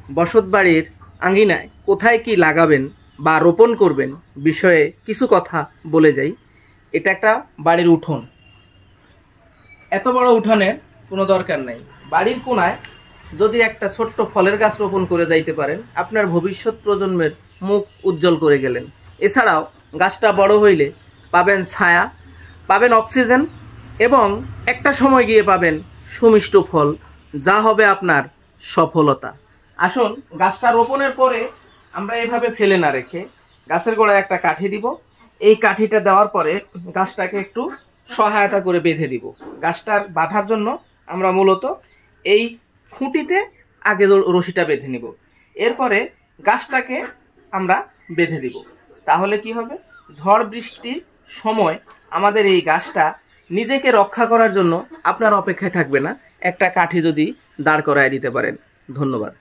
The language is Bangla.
বসতবাড়ির আঙিনায় কোথায় কি লাগাবেন বা রোপণ করবেন বিষয়ে কিছু কথা বলে যাই। এটা একটা বাড়ির উঠোন। এত বড় উঠোনের কোনো দরকার নাই। বাড়ির কোনায় যদি একটা ছোট্ট ফলের গাছ রোপণ করে যাইতে পারেন, আপনার ভবিষ্যৎ প্রজন্মের মুখ উজ্জ্বল করে গেলেন। এছাড়াও গাছটা বড় হইলে পাবেন ছায়া, পাবেন অক্সিজেন এবং একটা সময় গিয়ে পাবেন সুমিষ্ট ফল, যা হবে আপনার সফলতা। আসুন, গাছটা রোপণের পরে আমরা এভাবে ফেলে না রেখে গাছের গোড়ায় একটা কাঠি দিব। এই কাঠিটা দেওয়ার পরে গাছটাকে একটু সহায়তা করে বেঁধে দিব। গাছটার বাঁধার জন্য আমরা মূলত এই খুঁটিতে আগে রশিটা বেঁধে নিব, এরপরে গাছটাকে আমরা বেঁধে দিব। তাহলে কি হবে, ঝড় বৃষ্টির সময় আমাদের এই গাছটা নিজেকে রক্ষা করার জন্য আপনার অপেক্ষায় থাকবে না। একটা কাঠি যদি দাঁড় করায় দিতে পারেন। ধন্যবাদ।